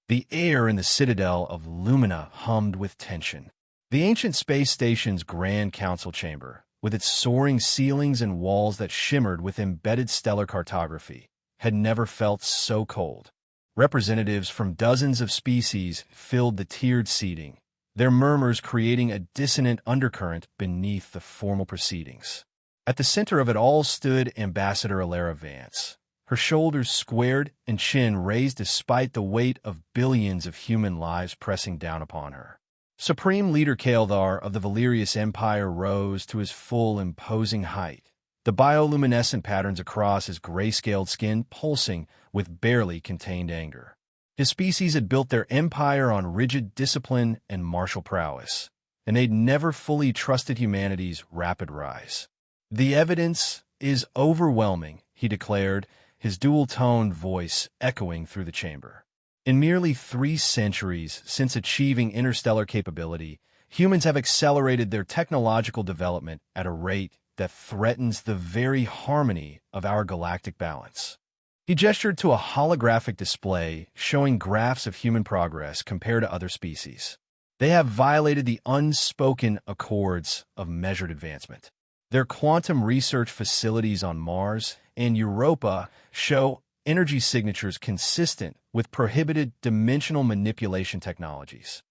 The air in the citadel of Lumina hummed with tension. The ancient space station's grand council chamber, with its soaring ceilings and walls that shimmered with embedded stellar cartography, had never felt so cold. Representatives from dozens of species filled the tiered seating, their murmurs creating a dissonant undercurrent beneath the formal proceedings. At the center of it all stood Ambassador Alara Vance, her shoulders squared and chin raised despite the weight of billions of human lives pressing down upon her. Supreme Leader Kael'thar of the Valerius Empire rose to his full, imposing height, the bioluminescent patterns across his gray-scaled skin pulsing with barely contained anger. His species had built their empire on rigid discipline and martial prowess, and they'd never fully trusted humanity's rapid rise. "The evidence is overwhelming," he declared, his dual-toned voice echoing through the chamber. In merely 3 centuries since achieving interstellar capability, humans have accelerated their technological development at a rate that threatens the very harmony of our galactic balance. He gestured to a holographic display showing graphs of human progress compared to other species. They have violated the unspoken accords of measured advancement. Their quantum research facilities on Mars and Europa show energy signatures consistent with prohibited dimensional manipulation technologies.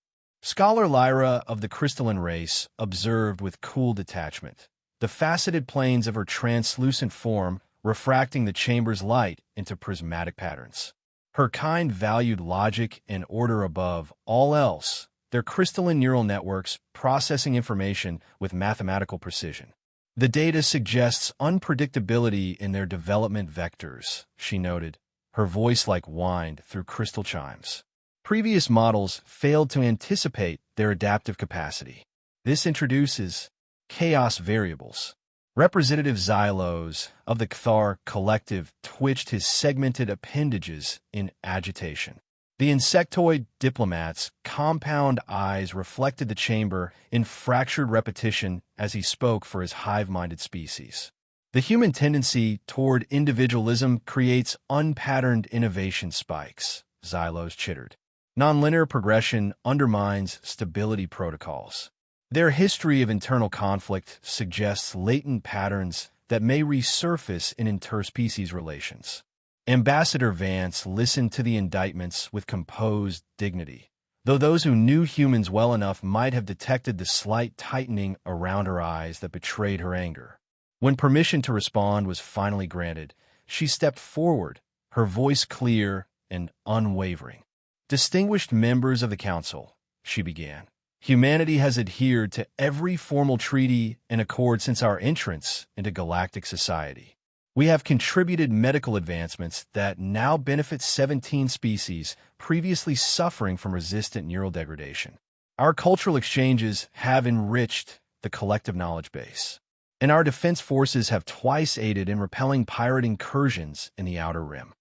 Scholar Lyra of the crystalline race observed with cool detachment, the faceted planes of her translucent form refracting the chamber's light into prismatic patterns. Her kind valued logic and order above all else, their crystalline neural networks processing information with mathematical precision. "The data suggests unpredictability in their development vectors," she noted, her voice like wind through crystal chimes. "Previous models failed to anticipate their adaptive capacity. This introduces chaos variables." Representative Xylos of the Kthar collective twitched his segmented appendages in agitation. The insectoid diplomat's compound eyes reflected the chamber in fractured repetition as he spoke for his hive-minded species. "The human tendency toward individualism creates unpatterned innovation spikes," Xylos chittered. "Nonlinear progression undermines stability protocols. Their history of internal conflict suggests latent patterns that may resurface in interspecies relations." Ambassador Vance listened to the indictments with composed dignity, though those who knew humans well enough might have detected the slight tightening around her eyes that betrayed her anger. When permission to respond was finally granted, she stepped forward, her voice clear and unwavering. "Distinguished members of the Council," she began, "humanity has adhered to every formal treaty and accord since our entrance into galactic society. We have contributed medical advancements that now benefit 17 species previously suffering from resistant neural degradation. Our cultural exchanges have enriched the collective knowledge base, and our defense forces have twice aided in repelling pirate incursions in the Outer Rim."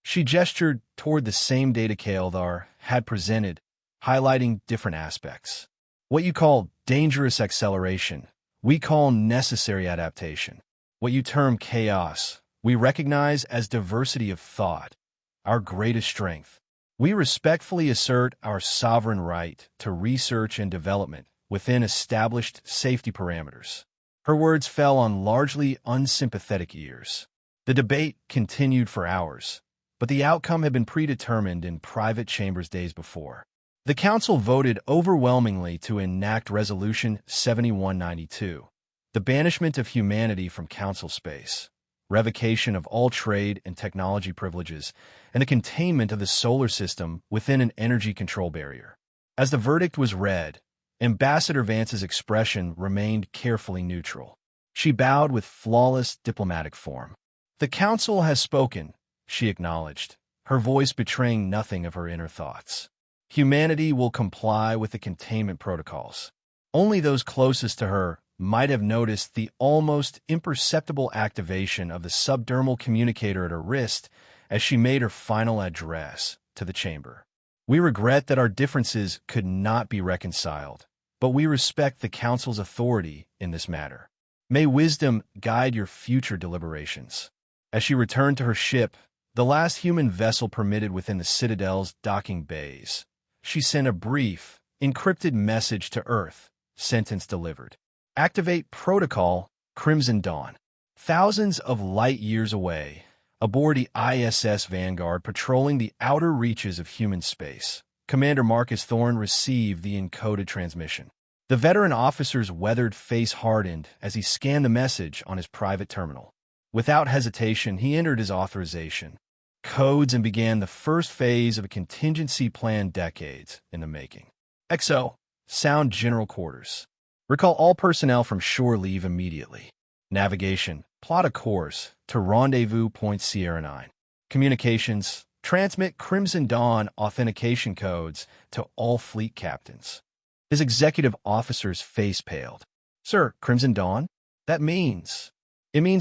She gestured toward the same data Kael'thar had presented, highlighting different aspects. "What you call dangerous acceleration, we call necessary adaptation. What you term chaos, we recognize as diversity of thought, our greatest strength. We respectfully assert our sovereign right to research and development within established safety parameters." Her words fell on largely unsympathetic ears. The debate continued for hours, but the outcome had been predetermined in private chambers days before. The Council voted overwhelmingly to enact Resolution 7192. The banishment of humanity from Council space, revocation of all trade and technology privileges, and the containment of the solar system within an energy control barrier. As the verdict was read, Ambassador Vance's expression remained carefully neutral. She bowed with flawless diplomatic form. "The Council has spoken," she acknowledged, her voice betraying nothing of her inner thoughts. "Humanity will comply with the containment protocols." Only those closest to her might have noticed the almost imperceptible activation of the subdermal communicator at her wrist as she made her final address to the chamber. "We regret that our differences could not be reconciled, but we respect the Council's authority in this matter. May wisdom guide your future deliberations." As she returned to her ship, the last human vessel permitted within the Citadel's docking bays. She sent a brief, encrypted message to Earth, sentence delivered. Activate Protocol Crimson Dawn. Thousands of light years away, aboard the ISS Vanguard patrolling the outer reaches of human space, Commander Marcus Thorne received the encoded transmission. The veteran officer's weathered face hardened as he scanned the message on his private terminal. Without hesitation, he entered his authorization codes and began the first phase of a contingency plan decades in the making. XO, sound general quarters. Recall all personnel from shore leave immediately. Navigation, plot a course to Rendezvous Point Sierra 9. Communications, transmit Crimson Dawn authentication codes to all fleet captains. His executive officer's face paled. Sir, Crimson Dawn? It means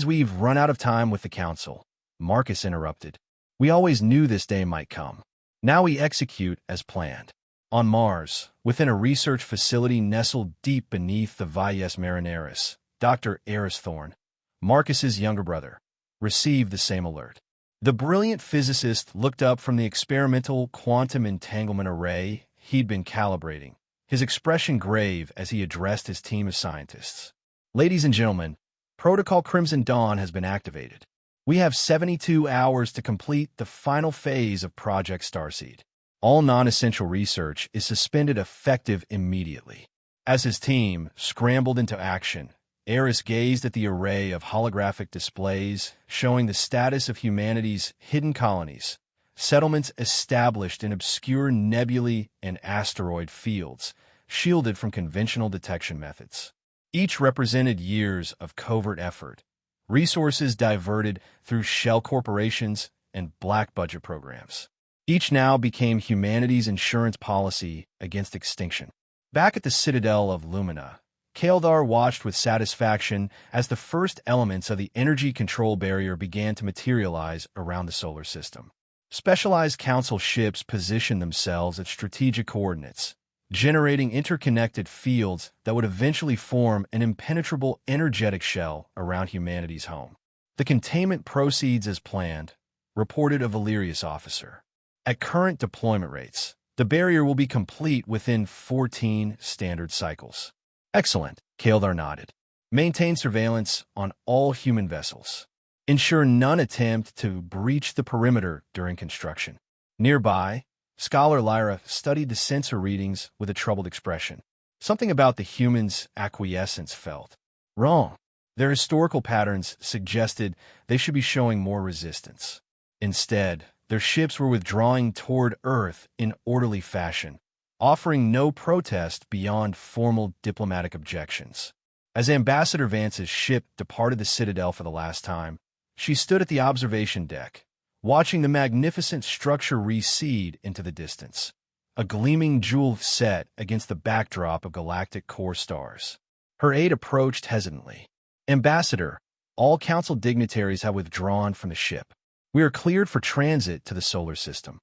we've run out of time with the Council. Marcus interrupted. We always knew this day might come. Now we execute as planned. On Mars, within a research facility nestled deep beneath the Valles Marineris, Dr. Eris Thorne, Marcus's younger brother, received the same alert. The brilliant physicist looked up from the experimental quantum entanglement array he'd been calibrating, his expression grave as he addressed his team of scientists. Ladies and gentlemen, Protocol Crimson Dawn has been activated. We have 72 hours to complete the final phase of Project Starseed. All non-essential research is suspended effective immediately. As his team scrambled into action, Eris gazed at the array of holographic displays showing the status of humanity's hidden colonies, settlements established in obscure nebulae and asteroid fields, shielded from conventional detection methods. Each represented years of covert effort, resources diverted through shell corporations and black budget programs. Each now became humanity's insurance policy against extinction. Back at the Citadel of Lumina, Kaeldar watched with satisfaction as the first elements of the energy control barrier began to materialize around the solar system. Specialized Council ships positioned themselves at strategic coordinates, generating interconnected fields that would eventually form an impenetrable energetic shell around humanity's home. The containment proceeds as planned, reported a Valerius officer. At current deployment rates, the barrier will be complete within 14 standard cycles. Excellent, Kaeldar nodded. Maintain surveillance on all human vessels. Ensure none attempt to breach the perimeter during construction. Nearby, Scholar Lyra studied the sensor readings with a troubled expression. Something about the humans' acquiescence felt wrong. Their historical patterns suggested they should be showing more resistance. Instead, their ships were withdrawing toward Earth in orderly fashion, offering no protest beyond formal diplomatic objections. As Ambassador Vance's ship departed the Citadel for the last time, she stood at the observation deck, watching the magnificent structure recede into the distance, a gleaming jewel set against the backdrop of galactic core stars. Her aide approached hesitantly. Ambassador, all Council dignitaries have withdrawn from the ship. We are cleared for transit to the solar system.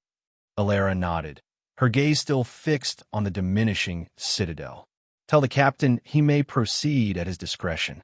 Alara nodded, her gaze still fixed on the diminishing Citadel. Tell the captain he may proceed at his discretion.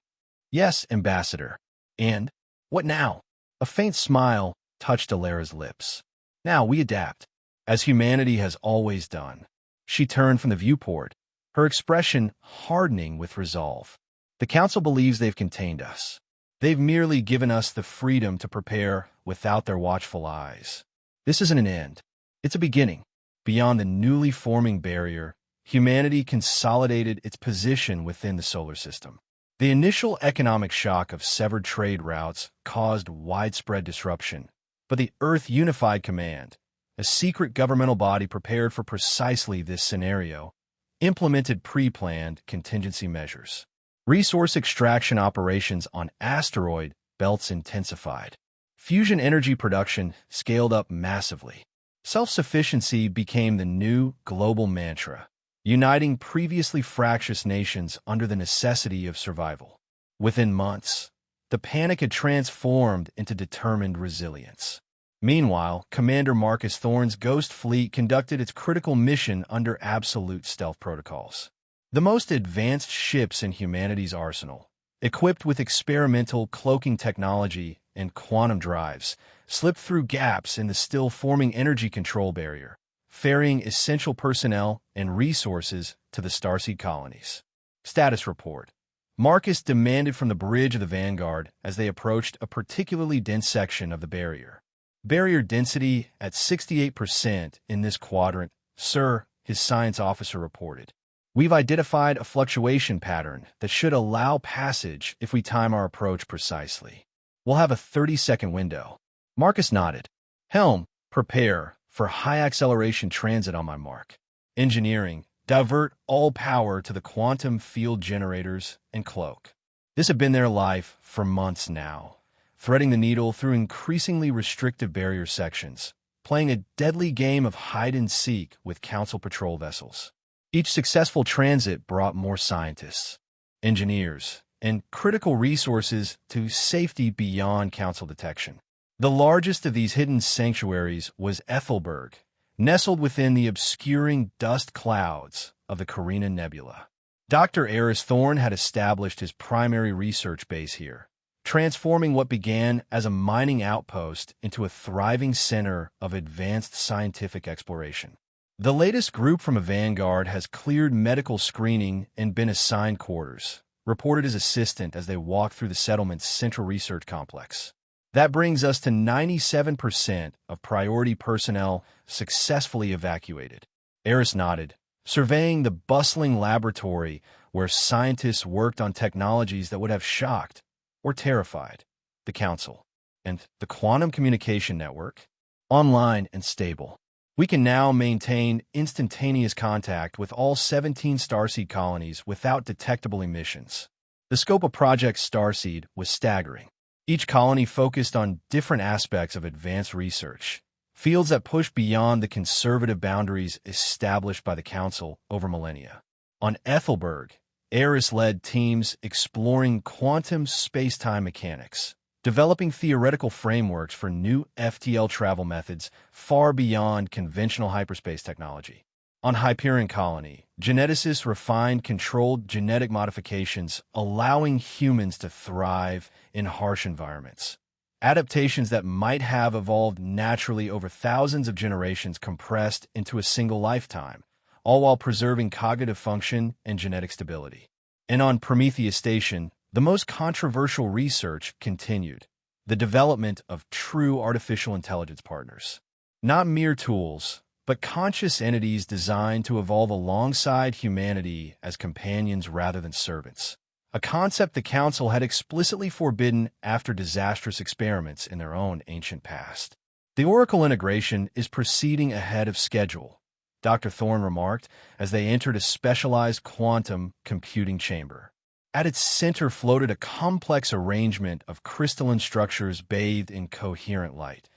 Yes, Ambassador. And what now? A faint smile touched Alara's lips. Now we adapt, as humanity has always done. She turned from the viewport, her expression hardening with resolve. The Council believes they've contained us. They've merely given us the freedom to prepare without their watchful eyes. This isn't an end. It's a beginning. Beyond the newly forming barrier, humanity consolidated its position within the solar system. The initial economic shock of severed trade routes caused widespread disruption, but the Earth Unified Command, a secret governmental body prepared for precisely this scenario, implemented pre-planned contingency measures. Resource extraction operations on asteroid belts intensified. Fusion energy production scaled up massively. Self-sufficiency became the new global mantra, uniting previously fractious nations under the necessity of survival. Within months, the panic had transformed into determined resilience. Meanwhile, Commander Marcus Thorne's Ghost Fleet conducted its critical mission under absolute stealth protocols. The most advanced ships in humanity's arsenal, equipped with experimental cloaking technology and quantum drives slipped through gaps in the still-forming energy control barrier, ferrying essential personnel and resources to the starseed colonies. Status report. Marcus demanded from the bridge of the Vanguard as they approached a particularly dense section of the barrier. Barrier density at 68% in this quadrant, sir, his science officer reported. We've identified a fluctuation pattern that should allow passage if we time our approach precisely. We'll have a 30-second window. Marcus nodded. Helm, prepare for high-acceleration transit on my mark. Engineering, divert all power to the quantum field generators and cloak. This had been their life for months now, threading the needle through increasingly restrictive barrier sections, playing a deadly game of hide-and-seek with Council patrol vessels. Each successful transit brought more scientists, engineers, and critical resources to safety beyond Council detection. The largest of these hidden sanctuaries was Ethelberg, nestled within the obscuring dust clouds of the Carina Nebula. Dr. Eris Thorne had established his primary research base here, transforming what began as a mining outpost into a thriving center of advanced scientific exploration. The latest group from a Vanguard has cleared medical screening and been assigned quarters, reported his assistant as they walked through the settlement's central research complex. That brings us to 97% of priority personnel successfully evacuated. Eris nodded, surveying the bustling laboratory where scientists worked on technologies that would have shocked or terrified the Council. And the quantum communication network? Online and stable. We can now maintain instantaneous contact with all 17 starseed colonies without detectable emissions. The scope of Project Starseed was staggering. Each colony focused on different aspects of advanced research, fields that push beyond the conservative boundaries established by the Council over millennia. On Ethelberg, Eris led teams exploring quantum space-time mechanics, developing theoretical frameworks for new FTL travel methods far beyond conventional hyperspace technology. On Hyperion Colony, geneticists refined controlled genetic modifications, allowing humans to thrive in harsh environments. Adaptations that might have evolved naturally over thousands of generations compressed into a single lifetime, all while preserving cognitive function and genetic stability. And on Prometheus Station, the most controversial research continued, the development of true artificial intelligence partners. Not mere tools, but conscious entities designed to evolve alongside humanity as companions rather than servants. A concept the Council had explicitly forbidden after disastrous experiments in their own ancient past. The Oracle integration is proceeding ahead of schedule, Dr. Thorne remarked as they entered a specialized quantum computing chamber. At its center floated a complex arrangement of crystalline structures bathed in coherent light,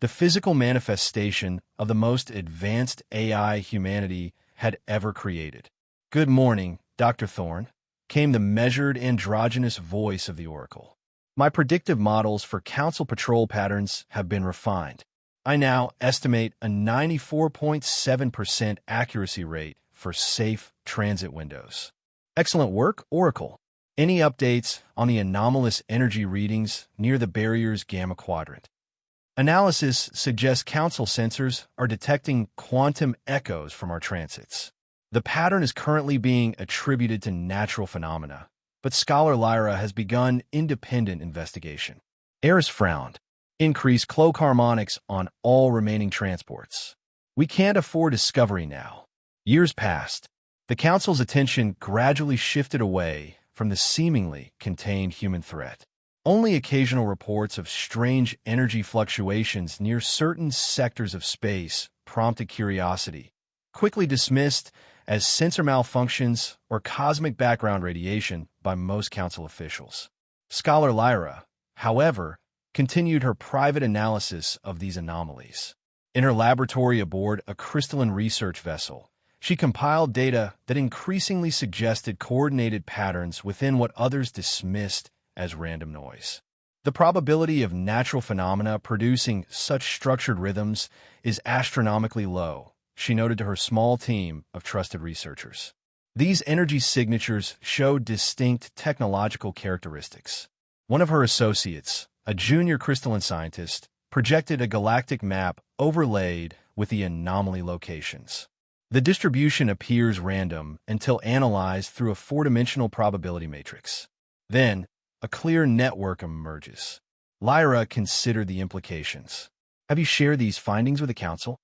the physical manifestation of the most advanced AI humanity had ever created. "Good morning, Dr. Thorne," came the measured androgynous voice of the Oracle. "My predictive models for Council patrol patterns have been refined. I now estimate a 94.7% accuracy rate for safe transit windows." "Excellent work, Oracle. Any updates on the anomalous energy readings near the barrier's gamma quadrant?" "Analysis suggests Council sensors are detecting quantum echoes from our transits. The pattern is currently being attributed to natural phenomena, but Scholar Lyra has begun independent investigation." Eris frowned. "Increase cloak harmonics on all remaining transports. We can't afford discovery now." Years passed. The Council's attention gradually shifted away from the seemingly contained human threat. Only occasional reports of strange energy fluctuations near certain sectors of space prompted curiosity, quickly dismissed as sensor malfunctions or cosmic background radiation by most Council officials. Scholar Lyra, however, continued her private analysis of these anomalies. In her laboratory aboard a crystalline research vessel, she compiled data that increasingly suggested coordinated patterns within what others dismissed as random noise. The probability of natural phenomena producing such structured rhythms is astronomically low, she noted to her small team of trusted researchers. These energy signatures showed distinct technological characteristics. One of her associates, a junior crystalline scientist, projected a galactic map overlaid with the anomaly locations. The distribution appears random until analyzed through a four-dimensional probability matrix. Then, a clear network emerges. Lyra considered the implications. Have you shared these findings with the Council?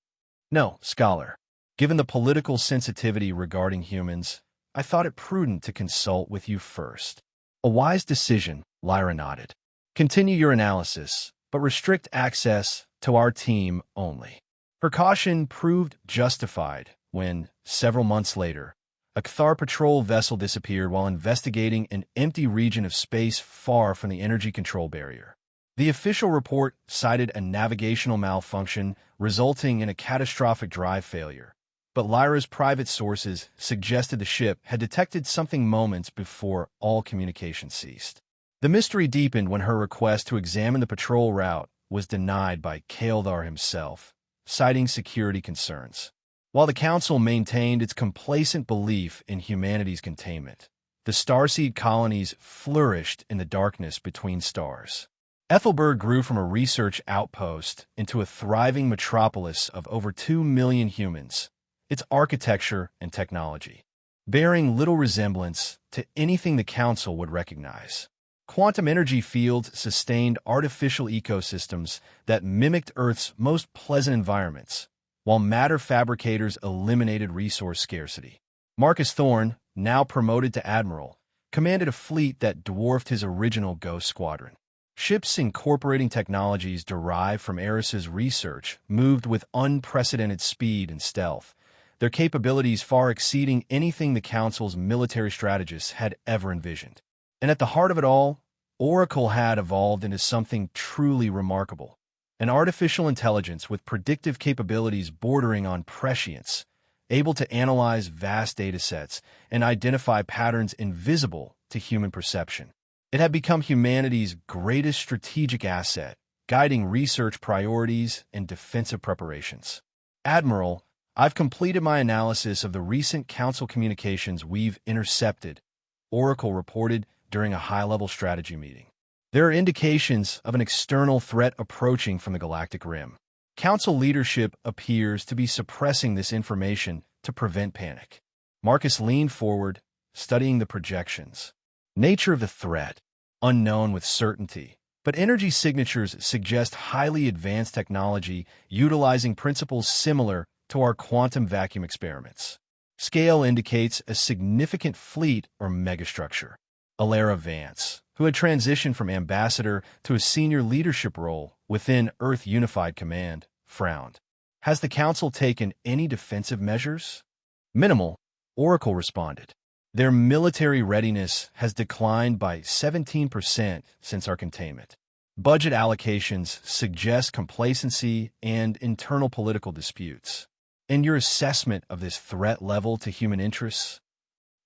No, scholar. Given the political sensitivity regarding humans, I thought it prudent to consult with you first. A wise decision, Lyra nodded. Continue your analysis, but restrict access to our team only. Her caution proved justified when, several months later, a Cathar patrol vessel disappeared while investigating an empty region of space far from the energy control barrier. The official report cited a navigational malfunction resulting in a catastrophic drive failure, but Lyra's private sources suggested the ship had detected something moments before all communication ceased. The mystery deepened when her request to examine the patrol route was denied by Kaeldar himself, citing security concerns. While the Council maintained its complacent belief in humanity's containment, the starseed colonies flourished in the darkness between stars. Ethelberg grew from a research outpost into a thriving metropolis of over 2 million humans, its architecture and technology bearing little resemblance to anything the Council would recognize. Quantum energy fields sustained artificial ecosystems that mimicked Earth's most pleasant environments, while matter fabricators eliminated resource scarcity. Marcus Thorne, now promoted to admiral, commanded a fleet that dwarfed his original Ghost Squadron. Ships incorporating technologies derived from Eris's research moved with unprecedented speed and stealth, their capabilities far exceeding anything the Council's military strategists had ever envisioned. And at the heart of it all, Oracle had evolved into something truly remarkable. An artificial intelligence with predictive capabilities bordering on prescience, able to analyze vast datasets and identify patterns invisible to human perception. It had become humanity's greatest strategic asset, guiding research priorities and defensive preparations. Admiral, I've completed my analysis of the recent Council communications we've intercepted, Oracle reported during a high-level strategy meeting. There are indications of an external threat approaching from the galactic rim. Council leadership appears to be suppressing this information to prevent panic. Marcus leaned forward, studying the projections. Nature of the threat, unknown with certainty, but energy signatures suggest highly advanced technology utilizing principles similar to our quantum vacuum experiments. Scale indicates a significant fleet or megastructure. Alara Vance, who had transitioned from ambassador to a senior leadership role within Earth Unified Command, frowned. Has the Council taken any defensive measures? Minimal, Oracle responded. Their military readiness has declined by 17% since our containment. Budget allocations suggest complacency and internal political disputes. In your assessment of this threat level to human interests?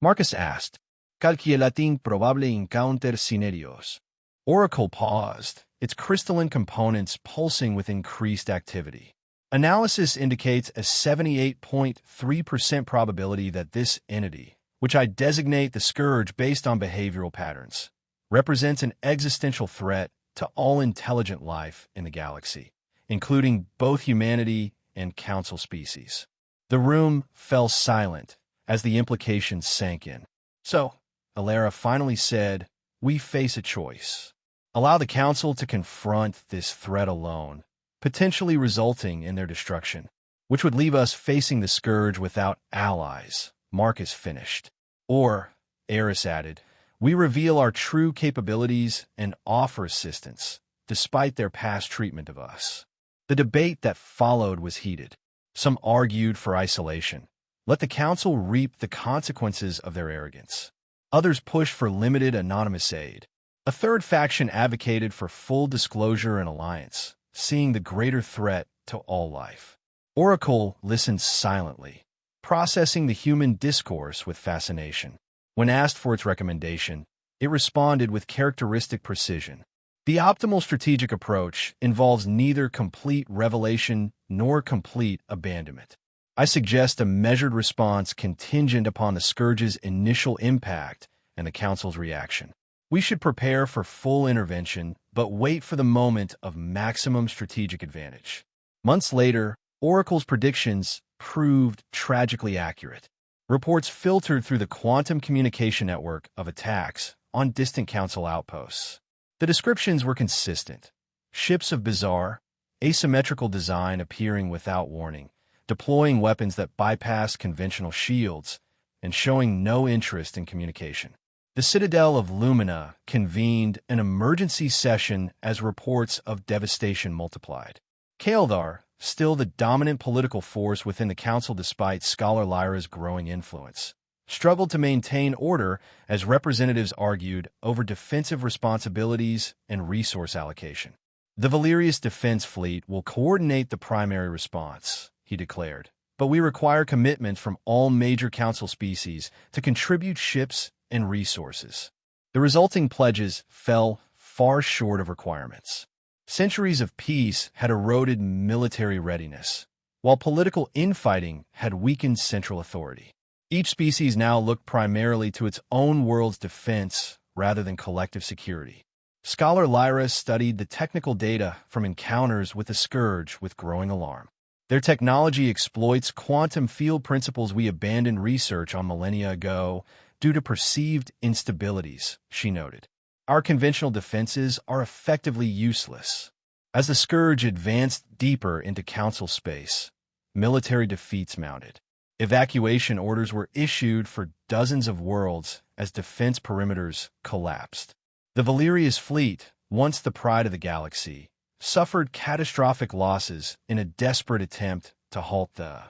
Marcus asked, calculating probable encounter scenarios. Oracle paused, its crystalline components pulsing with increased activity. Analysis indicates a 78.3% probability that this entity, which I designate the Scourge based on behavioral patterns, represents an existential threat to all intelligent life in the galaxy, including both humanity and Council species. The room fell silent as the implications sank in. So, Alara finally said, we face a choice. Allow the Council to confront this threat alone, potentially resulting in their destruction, which would leave us facing the Scourge without allies, Marcus finished. Or, Eris added, we reveal our true capabilities and offer assistance, despite their past treatment of us. The debate that followed was heated. Some argued for isolation. Let the Council reap the consequences of their arrogance. Others pushed for limited anonymous aid. A third faction advocated for full disclosure and alliance, seeing the greater threat to all life. Oracle listened silently, processing the human discourse with fascination. When asked for its recommendation, it responded with characteristic precision. The optimal strategic approach involves neither complete revelation nor complete abandonment. I suggest a measured response contingent upon the Scourge's initial impact and the Council's reaction. We should prepare for full intervention but wait for the moment of maximum strategic advantage. Months later, Oracle's predictions proved tragically accurate. Reports filtered through the quantum communication network of attacks on distant council outposts. The descriptions were consistent. Ships of bizarre, asymmetrical design appearing without warning, deploying weapons that bypassed conventional shields, and showing no interest in communication. The Citadel of Lumina convened an emergency session as reports of devastation multiplied. Kaeldar, still the dominant political force within the council despite Scholar Lyra's growing influence, struggled to maintain order as representatives argued over defensive responsibilities and resource allocation. The Valerius Defense Fleet will coordinate the primary response, he declared, but we require commitment from all major council species to contribute ships and resources. The resulting pledges fell far short of requirements. Centuries of peace had eroded military readiness, while political infighting had weakened central authority. Each species now looked primarily to its own world's defense rather than collective security. Scholar Lyra studied the technical data from encounters with the Scourge with growing alarm. Their technology exploits quantum field principles we abandoned research on millennia ago due to perceived instabilities, she noted. Our conventional defenses are effectively useless. As the Scourge advanced deeper into council space, military defeats mounted. Evacuation orders were issued for dozens of worlds as defense perimeters collapsed. The Valerius fleet, once the pride of the galaxy, suffered catastrophic losses in a desperate attempt to halt the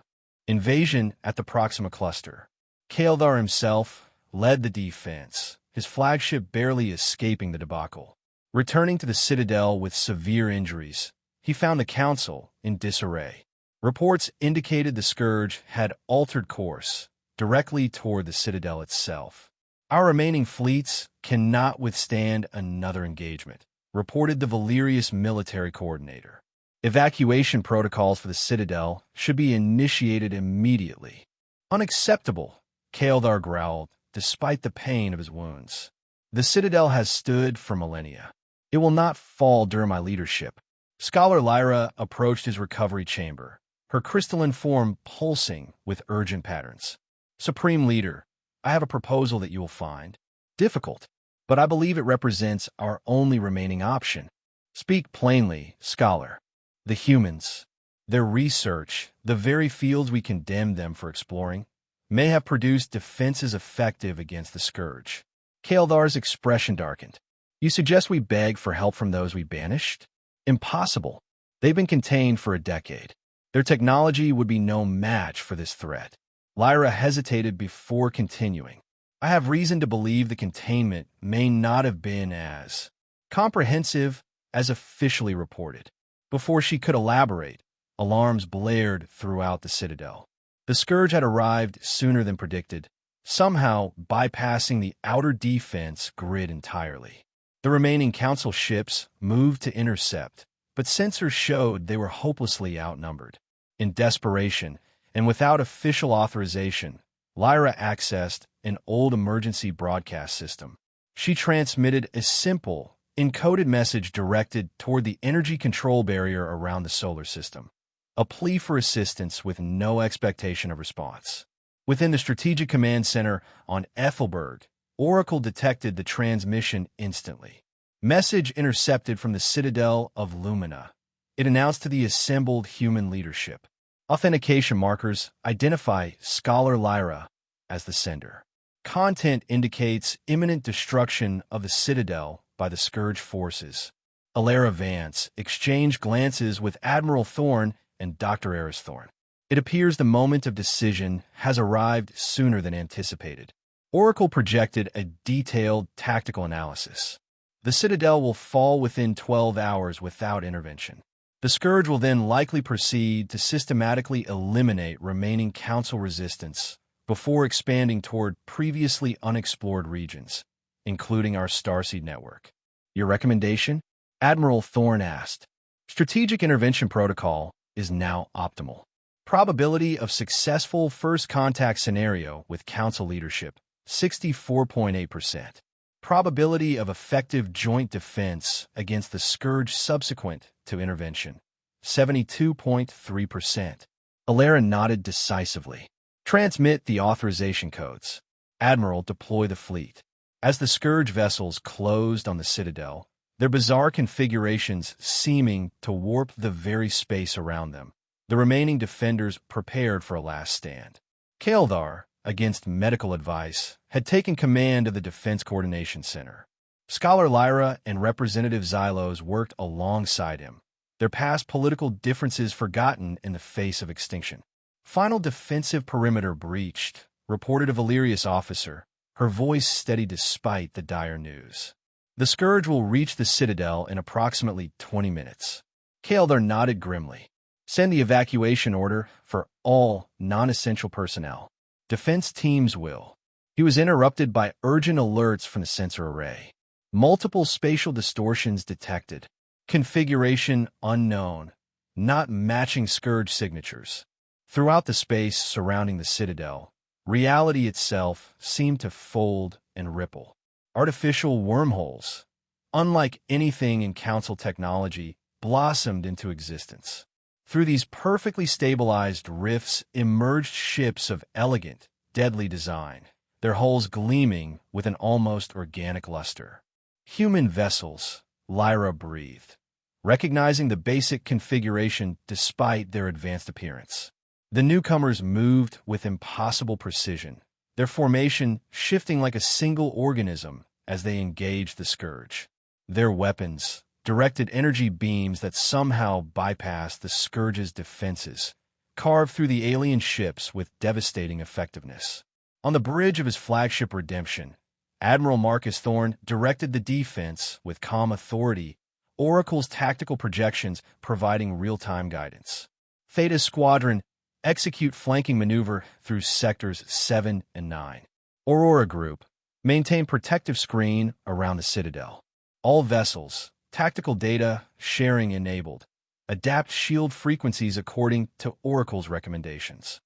invasion at the Proxima Cluster. Kaeldar himself led the defense, his flagship barely escaping the debacle. Returning to the Citadel with severe injuries, he found the Council in disarray. Reports indicated the Scourge had altered course, directly toward the Citadel itself. Our remaining fleets cannot withstand another engagement, reported the Valerius military coordinator. Evacuation protocols for the Citadel should be initiated immediately. Unacceptable, Kaeldar growled, despite the pain of his wounds. The Citadel has stood for millennia. It will not fall during my leadership. Scholar Lyra approached his recovery chamber, her crystalline form pulsing with urgent patterns. Supreme Leader, I have a proposal that you will find difficult, but I believe it represents our only remaining option. Speak plainly, Scholar. The humans, their research, the very fields we condemned them for exploring, may have produced defenses effective against the Scourge. Kaeldar's expression darkened. You suggest we beg for help from those we banished? Impossible. They've been contained for a decade. Their technology would be no match for this threat. Lyra hesitated before continuing. I have reason to believe the containment may not have been as comprehensive as officially reported. Before she could elaborate, alarms blared throughout the Citadel. The Scourge had arrived sooner than predicted, somehow bypassing the outer defense grid entirely. The remaining council ships moved to intercept, but sensors showed they were hopelessly outnumbered. In desperation, and without official authorization, Lyra accessed an old emergency broadcast system. She transmitted a simple, encoded message directed toward the energy control barrier around the solar system, a plea for assistance with no expectation of response. Within the Strategic Command Center on Ethelberg, Oracle detected the transmission instantly. Message intercepted from the Citadel of Lumina. It announced to the assembled human leadership. Authentication markers identify Scholar Lyra as the sender. Content indicates imminent destruction of the Citadel by the Scourge forces. Alara Vance exchanged glances with Admiral Thorne and Dr. Eris Thorne. It appears the moment of decision has arrived sooner than anticipated. Oracle projected a detailed tactical analysis. The Citadel will fall within 12 hours without intervention. The Scourge will then likely proceed to systematically eliminate remaining Council resistance before expanding toward previously unexplored regions, including our Starseed network. Your recommendation? Admiral Thorne asked. Strategic intervention protocol is now optimal. Probability of successful first contact scenario with Council leadership, 64.8%. Probability of effective joint defense against the scourge subsequent to intervention, 72.3%. Alara nodded decisively. Transmit the authorization codes. Admiral, deploy the fleet. As the scourge vessels closed on the Citadel, their bizarre configurations seeming to warp the very space around them, the remaining defenders prepared for a last stand. Kaeldar, against medical advice, had taken command of the Defense Coordination Center. Scholar Lyra and Representative Xylos worked alongside him, their past political differences forgotten in the face of extinction. Final defensive perimeter breached, reported a Valyrius officer, her voice steady despite the dire news. The Scourge will reach the Citadel in approximately 20 minutes. Kaeldar nodded grimly. Send the evacuation order for all non-essential personnel. Defense teams will. He was interrupted by urgent alerts from the sensor array. Multiple spatial distortions detected. Configuration unknown, not matching Scourge signatures. Throughout the space surrounding the Citadel, reality itself seemed to fold and ripple. Artificial wormholes, unlike anything in Council technology, blossomed into existence. Through these perfectly stabilized rifts emerged ships of elegant, deadly design, their hulls gleaming with an almost organic luster. Human vessels, Lyra breathed, recognizing the basic configuration despite their advanced appearance. The newcomers moved with impossible precision, their formation shifting like a single organism as they engaged the Scourge. Their weapons, directed energy beams that somehow bypassed the Scourge's defenses, carved through the alien ships with devastating effectiveness. On the bridge of his flagship Redemption, Admiral Marcus Thorne directed the defense with calm authority, Oracle's tactical projections providing real-time guidance. Theta's squadron execute flanking maneuver through sectors 7 and 9. Aurora Group maintain protective screen around the Citadel. All vessels, tactical data sharing enabled, adapt shield frequencies according to Oracle's recommendations.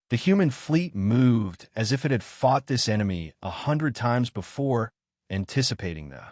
The human fleet moved as if it had fought this enemy 100 times before, anticipating the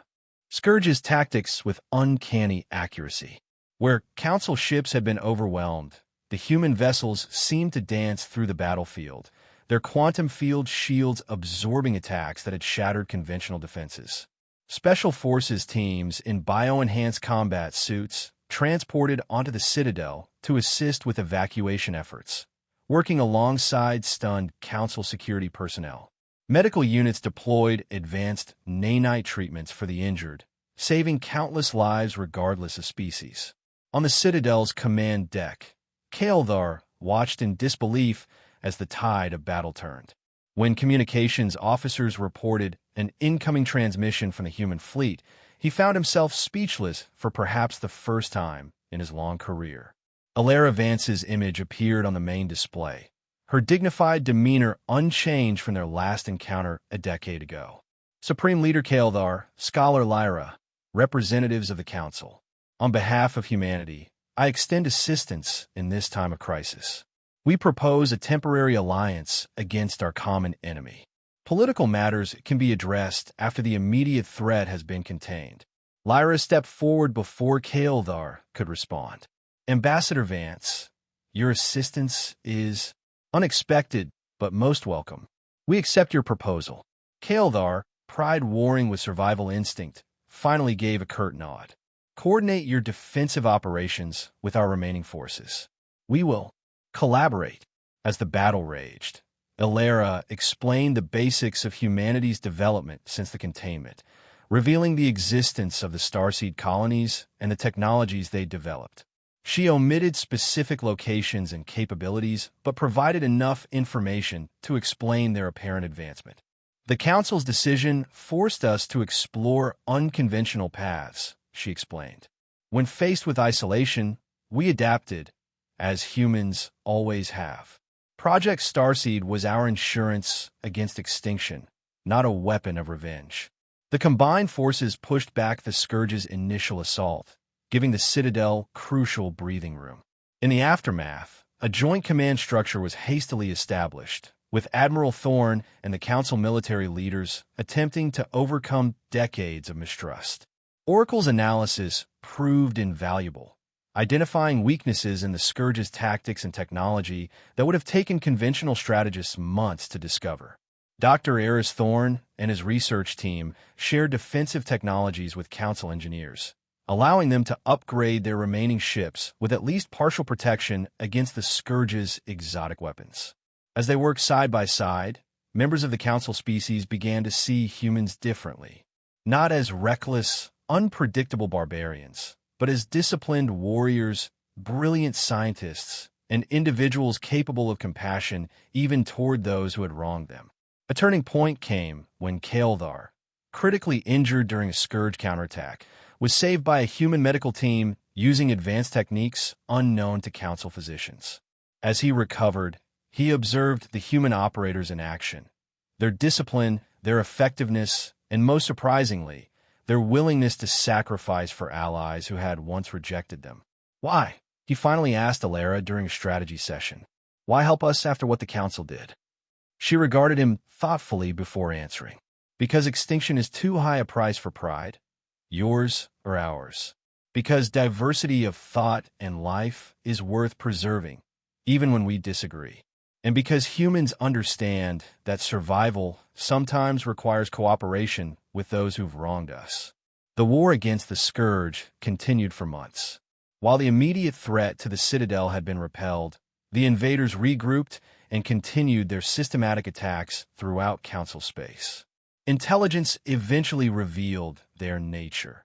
Scourge's tactics with uncanny accuracy. Where Council ships had been overwhelmed, the human vessels seemed to dance through the battlefield, their quantum field shields absorbing attacks that had shattered conventional defenses. Special Forces teams in bio-enhanced combat suits transported onto the Citadel to assist with evacuation efforts, working alongside stunned Council security personnel. Medical units deployed advanced nanite treatments for the injured, saving countless lives regardless of species. On the Citadel's command deck, Kaeldar watched in disbelief as the tide of battle turned. When communications officers reported an incoming transmission from the human fleet, he found himself speechless for perhaps the first time in his long career. Alara Vance's image appeared on the main display, her dignified demeanor unchanged from their last encounter a decade ago. Supreme Leader Kaeldar, Scholar Lyra, representatives of the Council, on behalf of humanity, I extend assistance in this time of crisis. We propose a temporary alliance against our common enemy. Political matters can be addressed after the immediate threat has been contained. Lyra stepped forward before Kaeldar could respond. Ambassador Vance, your assistance is unexpected but most welcome. We accept your proposal. Kaeldar, pride warring with survival instinct, finally gave a curt nod. Coordinate your defensive operations with our remaining forces. We will collaborate. As the battle raged, Alara explained the basics of humanity's development since the containment, revealing the existence of the starseed colonies and the technologies they developed. She omitted specific locations and capabilities, but provided enough information to explain their apparent advancement. The Council's decision forced us to explore unconventional paths, she explained. When faced with isolation, we adapted, as humans always have. Project Starseed was our insurance against extinction, not a weapon of revenge. The combined forces pushed back the Scourge's initial assault, giving the Citadel crucial breathing room. In the aftermath, a joint command structure was hastily established, with Admiral Thorne and the Council military leaders attempting to overcome decades of mistrust. Oracle's analysis proved invaluable, identifying weaknesses in the Scourge's tactics and technology that would have taken conventional strategists months to discover. Dr. Eris Thorne and his research team shared defensive technologies with Council engineers, allowing them to upgrade their remaining ships with at least partial protection against the Scourge's exotic weapons. As they worked side by side, members of the Council species began to see humans differently, not as reckless, unpredictable barbarians, but as disciplined warriors, brilliant scientists, and individuals capable of compassion even toward those who had wronged them. A turning point came when Kaeldar, critically injured during a Scourge counterattack, was saved by a human medical team using advanced techniques unknown to Council physicians. As he recovered, he observed the human operators in action, their discipline, their effectiveness, and most surprisingly, their willingness to sacrifice for allies who had once rejected them. Why? He finally asked Alara during a strategy session. Why help us after what the Council did? She regarded him thoughtfully before answering. Because extinction is too high a price for pride, yours or ours. Because diversity of thought and life is worth preserving, even when we disagree. And because humans understand that survival sometimes requires cooperation with those who've wronged us. The war against the Scourge continued for months. While the immediate threat to the Citadel had been repelled, the invaders regrouped and continued their systematic attacks throughout Council space. Intelligence eventually revealed their nature.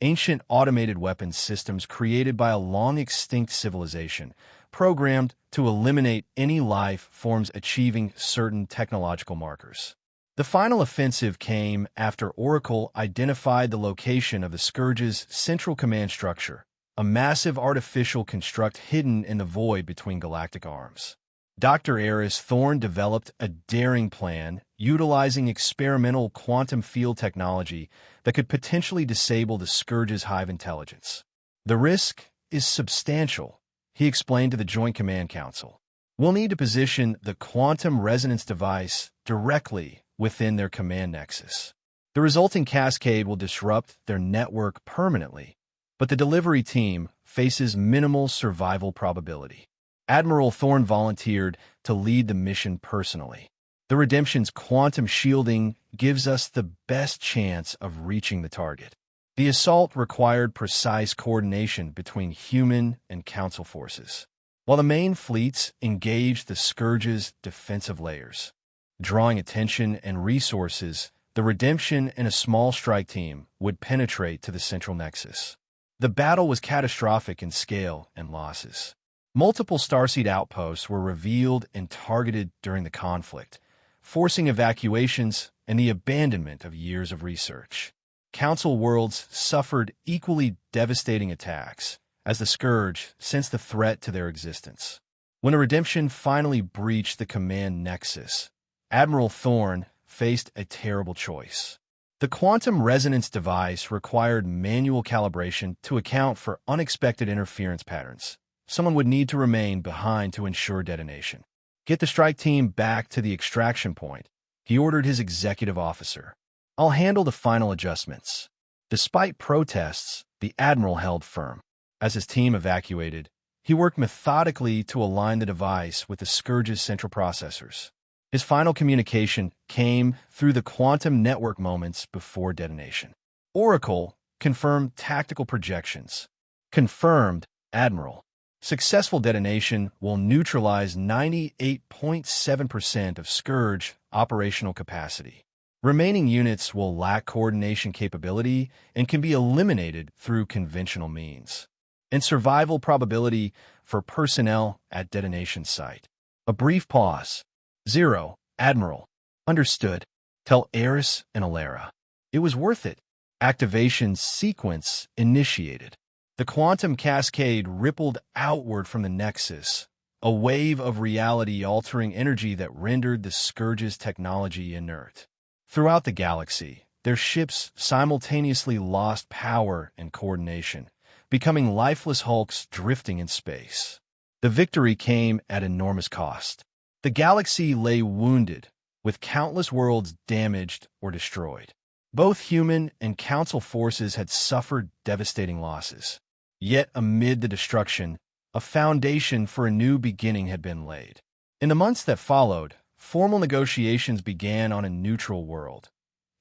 Ancient automated weapons systems created by a long-extinct civilization, programmed to eliminate any life forms achieving certain technological markers. The final offensive came after Oracle identified the location of the Scourge's central command structure, a massive artificial construct hidden in the void between galactic arms. Dr. Eris Thorne developed a daring plan utilizing experimental quantum field technology that could potentially disable the Scourge's hive intelligence. The risk is substantial, he explained to the Joint Command Council. We'll need to position the quantum resonance device directly within their command nexus. The resulting cascade will disrupt their network permanently, but the delivery team faces minimal survival probability. Admiral Thorne volunteered to lead the mission personally. The Redemption's quantum shielding gives us the best chance of reaching the target. The assault required precise coordination between human and Council forces, while the main fleets engaged the Scourge's defensive layers. Drawing attention and resources, the Redemption and a small strike team would penetrate to the central nexus. The battle was catastrophic in scale and losses. Multiple starseed outposts were revealed and targeted during the conflict, forcing evacuations and the abandonment of years of research. Council worlds suffered equally devastating attacks as the Scourge sensed the threat to their existence. When the Redemption finally breached the command nexus, Admiral Thorne faced a terrible choice. The quantum resonance device required manual calibration to account for unexpected interference patterns. Someone would need to remain behind to ensure detonation. Get the strike team back to the extraction point, he ordered his executive officer. I'll handle the final adjustments. Despite protests, the Admiral held firm. As his team evacuated, he worked methodically to align the device with the Scourge's central processors. His final communication came through the quantum network moments before detonation. Oracle confirmed tactical projections. Confirmed, Admiral. Successful detonation will neutralize 98.7% of Scourge operational capacity. Remaining units will lack coordination capability and can be eliminated through conventional means. And survival probability for personnel at detonation site. A brief pause. 0, Admiral. Understood. Tell Eris and Alara. It was worth it. Activation sequence initiated. The quantum cascade rippled outward from the nexus, a wave of reality-altering energy that rendered the Scourge's technology inert. Throughout the galaxy, their ships simultaneously lost power and coordination, becoming lifeless hulks drifting in space. The victory came at enormous cost. The galaxy lay wounded, with countless worlds damaged or destroyed. Both human and council forces had suffered devastating losses. Yet amid the destruction, a foundation for a new beginning had been laid. In the months that followed, formal negotiations began on a neutral world.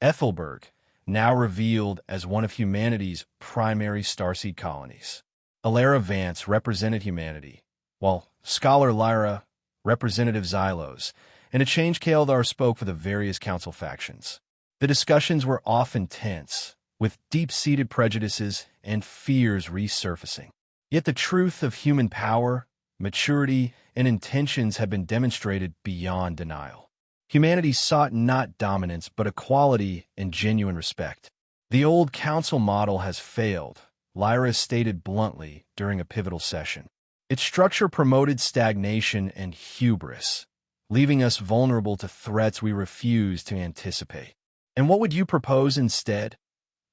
Ethelberg, now revealed as one of humanity's primary starseed colonies. Alara Vance represented humanity, while Scholar Lyra, Representative Xylos, and a changed Kaeldar spoke for the various council factions. The discussions were often tense, with deep-seated prejudices and fears resurfacing. Yet the truth of human power, maturity, and intentions had been demonstrated beyond denial. Humanity sought not dominance but equality and genuine respect. The old council model has failed, Lyra stated bluntly during a pivotal session. Its structure promoted stagnation and hubris, leaving us vulnerable to threats we refuse to anticipate. And what would you propose instead?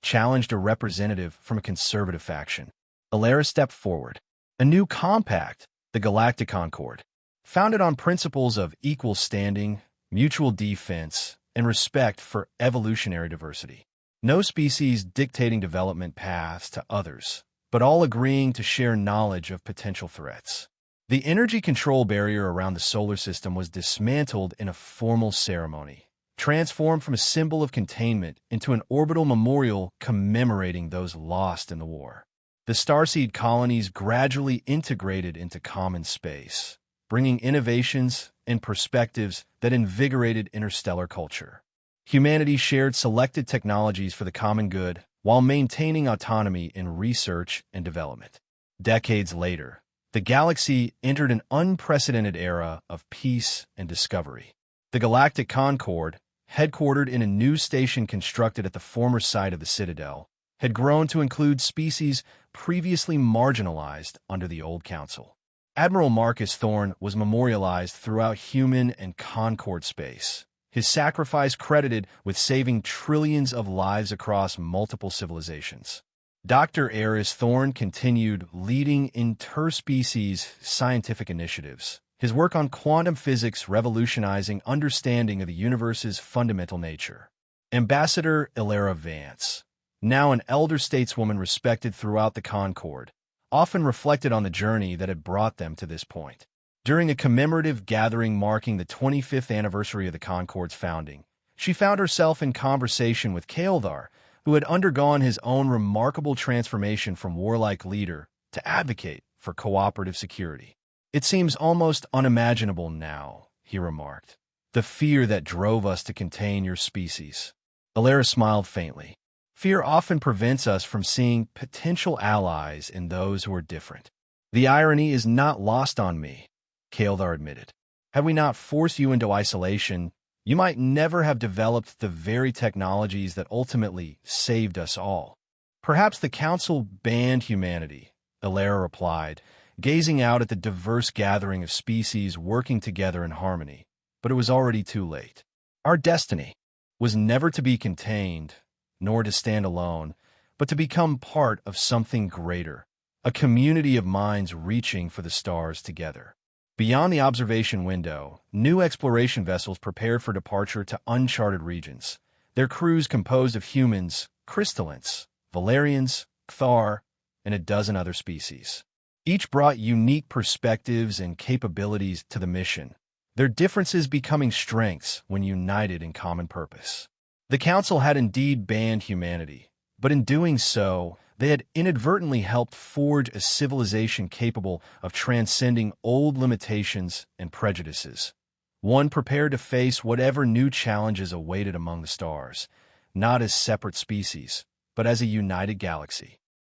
Challenged a representative from a conservative faction. Alara stepped forward. A new compact, the Galactic Concord, founded on principles of equal standing, mutual defense, and respect for evolutionary diversity. No species dictating development paths to others, but all agreeing to share knowledge of potential threats. The energy control barrier around the solar system was dismantled in a formal ceremony, transformed from a symbol of containment into an orbital memorial commemorating those lost in the war. The starseed colonies gradually integrated into common space, bringing innovations and perspectives that invigorated interstellar culture. Humanity shared selected technologies for the common good while maintaining autonomy in research and development. Decades later, the galaxy entered an unprecedented era of peace and discovery. The Galactic Concord, headquartered in a new station constructed at the former site of the Citadel, had grown to include species previously marginalized under the old council. Admiral Marcus Thorne was memorialized throughout human and Concord space, his sacrifice credited with saving trillions of lives across multiple civilizations. Dr. Eris Thorne continued leading interspecies scientific initiatives, his work on quantum physics revolutionizing understanding of the universe's fundamental nature. Ambassador Alara Vance, now an elder stateswoman respected throughout the Concord, often reflected on the journey that had brought them to this point. During a commemorative gathering marking the 25th anniversary of the Concord's founding, she found herself in conversation with Kaeldar, who had undergone his own remarkable transformation from warlike leader to advocate for cooperative security. "It seems almost unimaginable now," he remarked, "the fear that drove us to contain your species." Alara smiled faintly. Fear often prevents us from seeing potential allies in those who are different. "The irony is not lost on me," Kaeldar admitted. "Had we not forced you into isolation, you might never have developed the very technologies that ultimately saved us all." "Perhaps the Council banned humanity," Alara replied, gazing out at the diverse gathering of species working together in harmony. "But it was already too late. Our destiny was never to be contained, nor to stand alone, but to become part of something greater, a community of minds reaching for the stars together." Beyond the observation window, new exploration vessels prepared for departure to uncharted regions, their crews composed of humans, crystallants, Valerians, Cthar, and a dozen other species. Each brought unique perspectives and capabilities to the mission, their differences becoming strengths when united in common purpose. The Council had indeed banned humanity, but in doing so, they had inadvertently helped forge a civilization capable of transcending old limitations and prejudices, one prepared to face whatever new challenges awaited among the stars, not as separate species, but as a united galaxy.